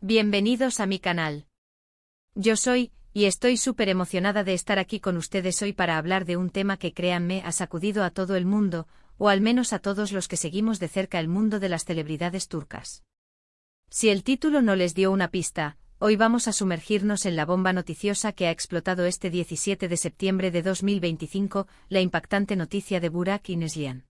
Bienvenidos a mi canal. Yo soy, y estoy súper emocionada de estar aquí con ustedes hoy para hablar de un tema que créanme ha sacudido a todo el mundo, o al menos a todos los que seguimos de cerca el mundo de las celebridades turcas. Si el título no les dio una pista, hoy vamos a sumergirnos en la bomba noticiosa que ha explotado este 17 de septiembre de 2025, la impactante noticia de Burak y Neslihan.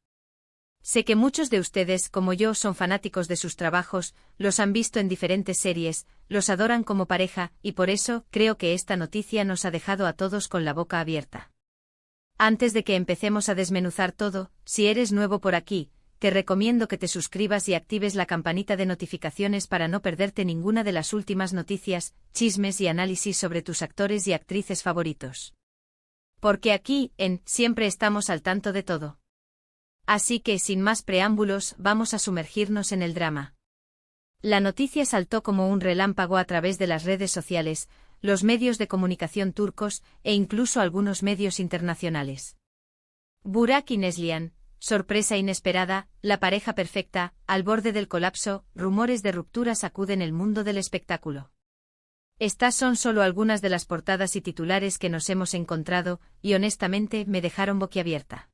Sé que muchos de ustedes, como yo, son fanáticos de sus trabajos, los han visto en diferentes series, los adoran como pareja, y por eso creo que esta noticia nos ha dejado a todos con la boca abierta. Antes de que empecemos a desmenuzar todo, si eres nuevo por aquí, te recomiendo que te suscribas y actives la campanita de notificaciones para no perderte ninguna de las últimas noticias, chismes y análisis sobre tus actores y actrices favoritos. Porque aquí, siempre estamos al tanto de todo. Así que, sin más preámbulos, vamos a sumergirnos en el drama. La noticia saltó como un relámpago a través de las redes sociales, los medios de comunicación turcos, e incluso algunos medios internacionales. Burak y Neslihan, sorpresa inesperada, la pareja perfecta, al borde del colapso, rumores de ruptura sacuden el mundo del espectáculo. Estas son solo algunas de las portadas y titulares que nos hemos encontrado, y honestamente me dejaron boquiabierta.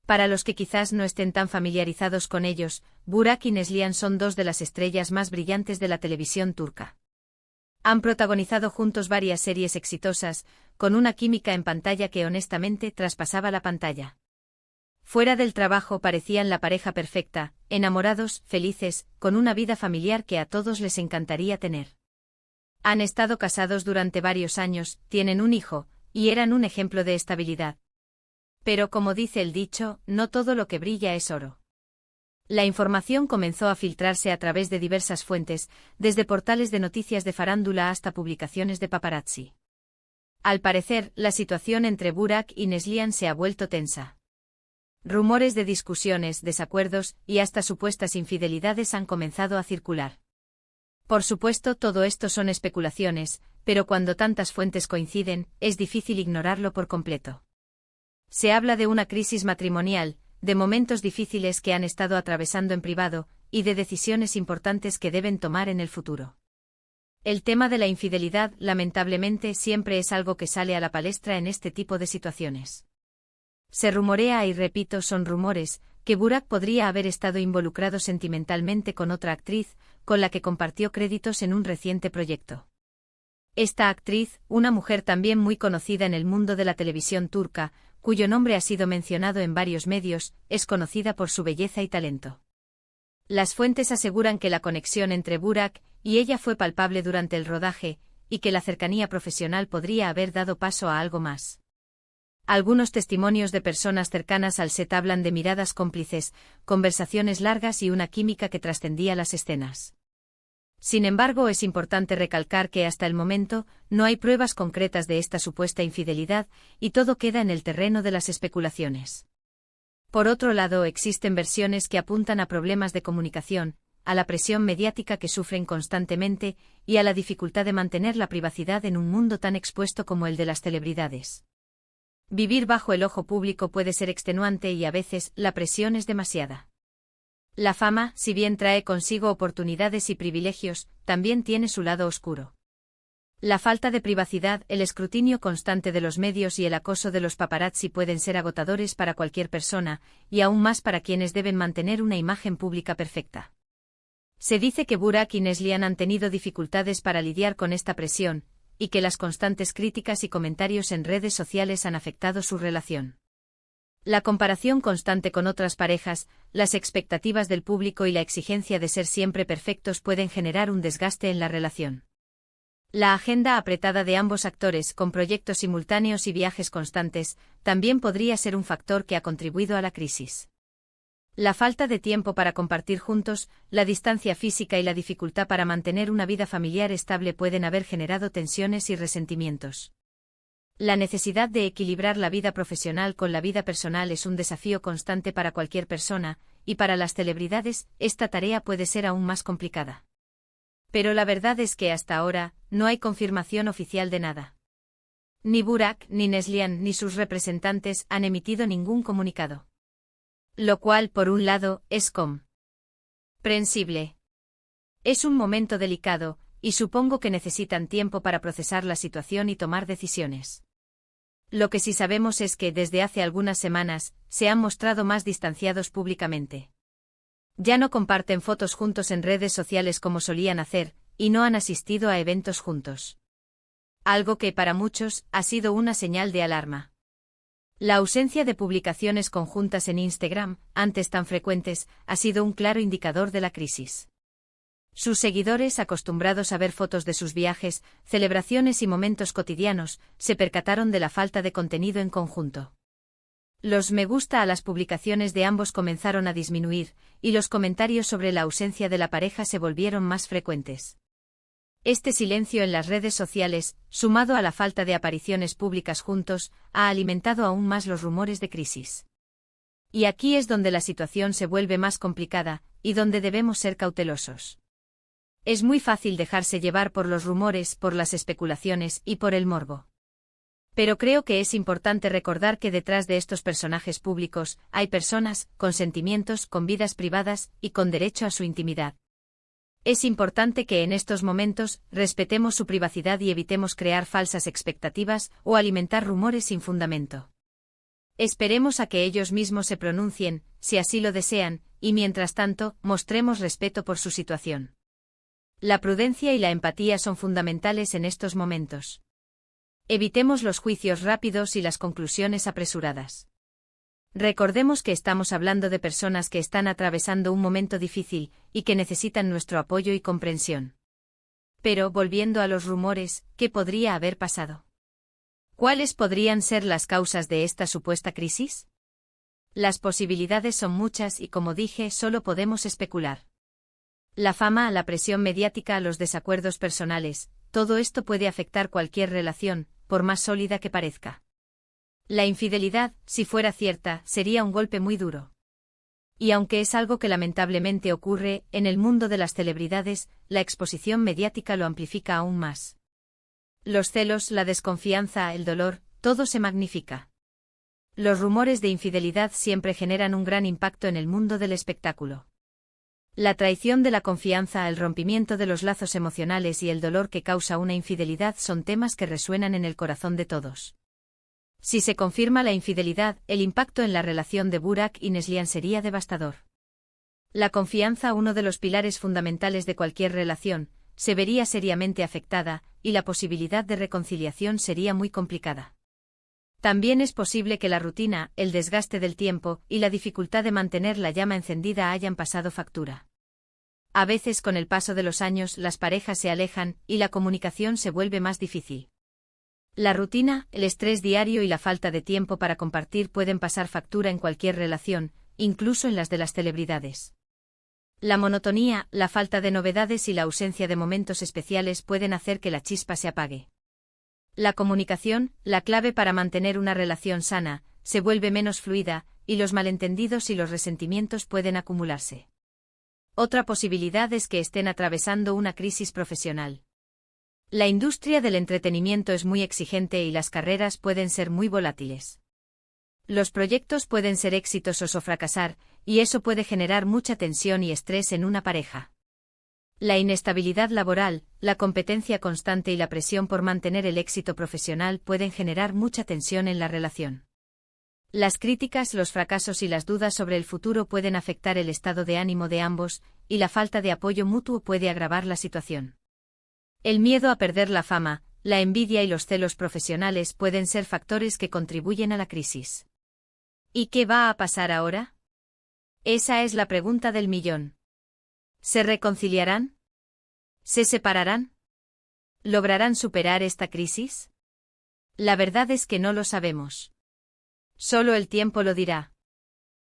Para los que quizás no estén tan familiarizados con ellos, Burak y Neslihan son dos de las estrellas más brillantes de la televisión turca. Han protagonizado juntos varias series exitosas, con una química en pantalla que honestamente traspasaba la pantalla. Fuera del trabajo parecían la pareja perfecta, enamorados, felices, con una vida familiar que a todos les encantaría tener. Han estado casados durante varios años, tienen un hijo, y eran un ejemplo de estabilidad. Pero como dice el dicho, no todo lo que brilla es oro. La información comenzó a filtrarse a través de diversas fuentes, desde portales de noticias de farándula hasta publicaciones de paparazzi. Al parecer, la situación entre Burak y Neslihan se ha vuelto tensa. Rumores de discusiones, desacuerdos y hasta supuestas infidelidades han comenzado a circular. Por supuesto, todo esto son especulaciones, pero cuando tantas fuentes coinciden, es difícil ignorarlo por completo. Se habla de una crisis matrimonial, de momentos difíciles que han estado atravesando en privado, y de decisiones importantes que deben tomar en el futuro. El tema de la infidelidad, lamentablemente, siempre es algo que sale a la palestra en este tipo de situaciones. Se rumorea, y repito, son rumores, que Burak podría haber estado involucrado sentimentalmente con otra actriz, con la que compartió créditos en un reciente proyecto. Esta actriz, una mujer también muy conocida en el mundo de la televisión turca, cuyo nombre ha sido mencionado en varios medios, es conocida por su belleza y talento. Las fuentes aseguran que la conexión entre Burak y ella fue palpable durante el rodaje, y que la cercanía profesional podría haber dado paso a algo más. Algunos testimonios de personas cercanas al set hablan de miradas cómplices, conversaciones largas y una química que trascendía las escenas. Sin embargo, es importante recalcar que hasta el momento no hay pruebas concretas de esta supuesta infidelidad, y todo queda en el terreno de las especulaciones. Por otro lado, existen versiones que apuntan a problemas de comunicación, a la presión mediática que sufren constantemente y a la dificultad de mantener la privacidad en un mundo tan expuesto como el de las celebridades. Vivir bajo el ojo público puede ser extenuante y a veces la presión es demasiada. La fama, si bien trae consigo oportunidades y privilegios, también tiene su lado oscuro. La falta de privacidad, el escrutinio constante de los medios y el acoso de los paparazzi pueden ser agotadores para cualquier persona, y aún más para quienes deben mantener una imagen pública perfecta. Se dice que Burak y Neslihan han tenido dificultades para lidiar con esta presión, y que las constantes críticas y comentarios en redes sociales han afectado su relación. La comparación constante con otras parejas, las expectativas del público y la exigencia de ser siempre perfectos pueden generar un desgaste en la relación. La agenda apretada de ambos actores, con proyectos simultáneos y viajes constantes, también podría ser un factor que ha contribuido a la crisis. La falta de tiempo para compartir juntos, la distancia física y la dificultad para mantener una vida familiar estable pueden haber generado tensiones y resentimientos. La necesidad de equilibrar la vida profesional con la vida personal es un desafío constante para cualquier persona, y para las celebridades, esta tarea puede ser aún más complicada. Pero la verdad es que hasta ahora, no hay confirmación oficial de nada. Ni Burak, ni Neslihan, ni sus representantes han emitido ningún comunicado. Lo cual, por un lado, es comprensible. Es un momento delicado, y supongo que necesitan tiempo para procesar la situación y tomar decisiones. Lo que sí sabemos es que, desde hace algunas semanas, se han mostrado más distanciados públicamente. Ya no comparten fotos juntos en redes sociales como solían hacer, y no han asistido a eventos juntos. Algo que, para muchos, ha sido una señal de alarma. La ausencia de publicaciones conjuntas en Instagram, antes tan frecuentes, ha sido un claro indicador de la crisis. Sus seguidores, acostumbrados a ver fotos de sus viajes, celebraciones y momentos cotidianos, se percataron de la falta de contenido en conjunto. Los me gusta a las publicaciones de ambos comenzaron a disminuir, y los comentarios sobre la ausencia de la pareja se volvieron más frecuentes. Este silencio en las redes sociales, sumado a la falta de apariciones públicas juntos, ha alimentado aún más los rumores de crisis. Y aquí es donde la situación se vuelve más complicada, y donde debemos ser cautelosos. Es muy fácil dejarse llevar por los rumores, por las especulaciones y por el morbo. Pero creo que es importante recordar que detrás de estos personajes públicos hay personas, con sentimientos, con vidas privadas y con derecho a su intimidad. Es importante que en estos momentos respetemos su privacidad y evitemos crear falsas expectativas o alimentar rumores sin fundamento. Esperemos a que ellos mismos se pronuncien, si así lo desean, y mientras tanto, mostremos respeto por su situación. La prudencia y la empatía son fundamentales en estos momentos. Evitemos los juicios rápidos y las conclusiones apresuradas. Recordemos que estamos hablando de personas que están atravesando un momento difícil y que necesitan nuestro apoyo y comprensión. Pero, volviendo a los rumores, ¿qué podría haber pasado? ¿Cuáles podrían ser las causas de esta supuesta crisis? Las posibilidades son muchas y, como dije, solo podemos especular. La fama, la presión mediática, los desacuerdos personales, todo esto puede afectar cualquier relación, por más sólida que parezca. La infidelidad, si fuera cierta, sería un golpe muy duro. Y aunque es algo que lamentablemente ocurre en el mundo de las celebridades, la exposición mediática lo amplifica aún más. Los celos, la desconfianza, el dolor, todo se magnifica. Los rumores de infidelidad siempre generan un gran impacto en el mundo del espectáculo. La traición de la confianza, el rompimiento de los lazos emocionales y el dolor que causa una infidelidad son temas que resuenan en el corazón de todos. Si se confirma la infidelidad, el impacto en la relación de Burak y Neslihan sería devastador. La confianza, uno de los pilares fundamentales de cualquier relación, se vería seriamente afectada, y la posibilidad de reconciliación sería muy complicada. También es posible que la rutina, el desgaste del tiempo y la dificultad de mantener la llama encendida hayan pasado factura. A veces, con el paso de los años, las parejas se alejan y la comunicación se vuelve más difícil. La rutina, el estrés diario y la falta de tiempo para compartir pueden pasar factura en cualquier relación, incluso en las de las celebridades. La monotonía, la falta de novedades y la ausencia de momentos especiales pueden hacer que la chispa se apague. La comunicación, la clave para mantener una relación sana, se vuelve menos fluida, y los malentendidos y los resentimientos pueden acumularse. Otra posibilidad es que estén atravesando una crisis profesional. La industria del entretenimiento es muy exigente y las carreras pueden ser muy volátiles. Los proyectos pueden ser exitosos o fracasar, y eso puede generar mucha tensión y estrés en una pareja. La inestabilidad laboral, la competencia constante y la presión por mantener el éxito profesional pueden generar mucha tensión en la relación. Las críticas, los fracasos y las dudas sobre el futuro pueden afectar el estado de ánimo de ambos, y la falta de apoyo mutuo puede agravar la situación. El miedo a perder la fama, la envidia y los celos profesionales pueden ser factores que contribuyen a la crisis. ¿Y qué va a pasar ahora? Esa es la pregunta del millón. ¿Se reconciliarán? ¿Se separarán? ¿Lograrán superar esta crisis? La verdad es que no lo sabemos. Solo el tiempo lo dirá.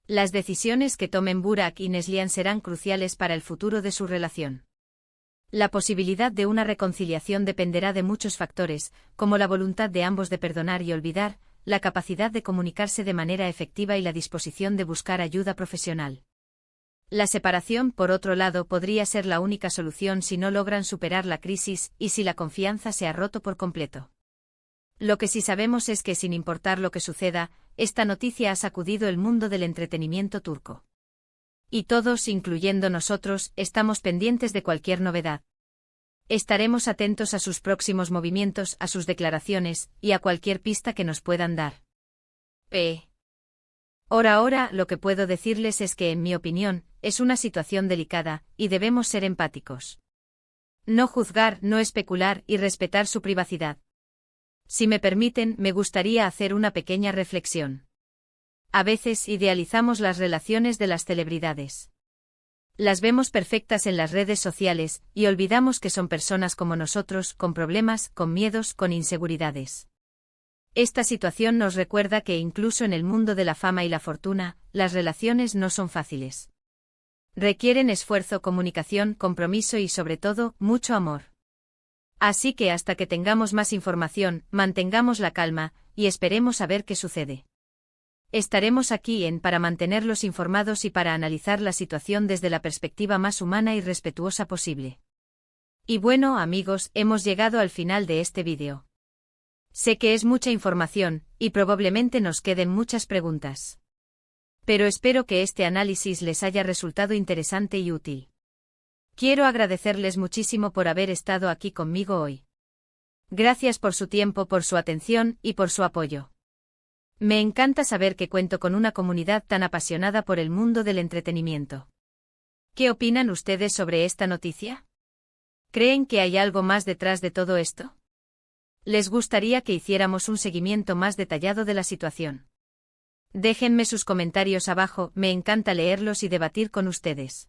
Las decisiones que tomen Burak y Neslihan serán cruciales para el futuro de su relación. La posibilidad de una reconciliación dependerá de muchos factores, como la voluntad de ambos de perdonar y olvidar, la capacidad de comunicarse de manera efectiva y la disposición de buscar ayuda profesional. La separación, por otro lado, podría ser la única solución si no logran superar la crisis y si la confianza se ha roto por completo. Lo que sí sabemos es que, sin importar lo que suceda, esta noticia ha sacudido el mundo del entretenimiento turco. Y todos, incluyendo nosotros, estamos pendientes de cualquier novedad. Estaremos atentos a sus próximos movimientos, a sus declaraciones, y a cualquier pista que nos puedan dar. Ahora, lo que puedo decirles es que, en mi opinión, es una situación delicada, y debemos ser empáticos. No juzgar, no especular y respetar su privacidad. Si me permiten, me gustaría hacer una pequeña reflexión. A veces idealizamos las relaciones de las celebridades. Las vemos perfectas en las redes sociales, y olvidamos que son personas como nosotros, con problemas, con miedos, con inseguridades. Esta situación nos recuerda que incluso en el mundo de la fama y la fortuna, las relaciones no son fáciles. Requieren esfuerzo, comunicación, compromiso y sobre todo, mucho amor. Así que hasta que tengamos más información, mantengamos la calma, y esperemos a ver qué sucede. Estaremos aquí para mantenerlos informados y para analizar la situación desde la perspectiva más humana y respetuosa posible. Y bueno, amigos, hemos llegado al final de este vídeo. Sé que es mucha información, y probablemente nos queden muchas preguntas. Pero espero que este análisis les haya resultado interesante y útil. Quiero agradecerles muchísimo por haber estado aquí conmigo hoy. Gracias por su tiempo, por su atención y por su apoyo. Me encanta saber que cuento con una comunidad tan apasionada por el mundo del entretenimiento. ¿Qué opinan ustedes sobre esta noticia? ¿Creen que hay algo más detrás de todo esto? ¿Les gustaría que hiciéramos un seguimiento más detallado de la situación? Déjenme sus comentarios abajo, me encanta leerlos y debatir con ustedes.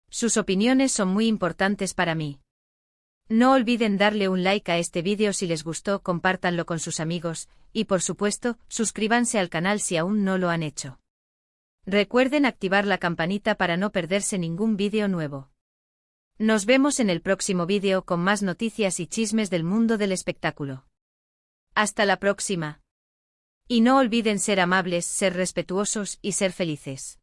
Sus opiniones son muy importantes para mí. No olviden darle un like a este vídeo si les gustó, compártanlo con sus amigos, y por supuesto, suscríbanse al canal si aún no lo han hecho. Recuerden activar la campanita para no perderse ningún vídeo nuevo. Nos vemos en el próximo vídeo con más noticias y chismes del mundo del espectáculo. Hasta la próxima. Y no olviden ser amables, ser respetuosos y ser felices.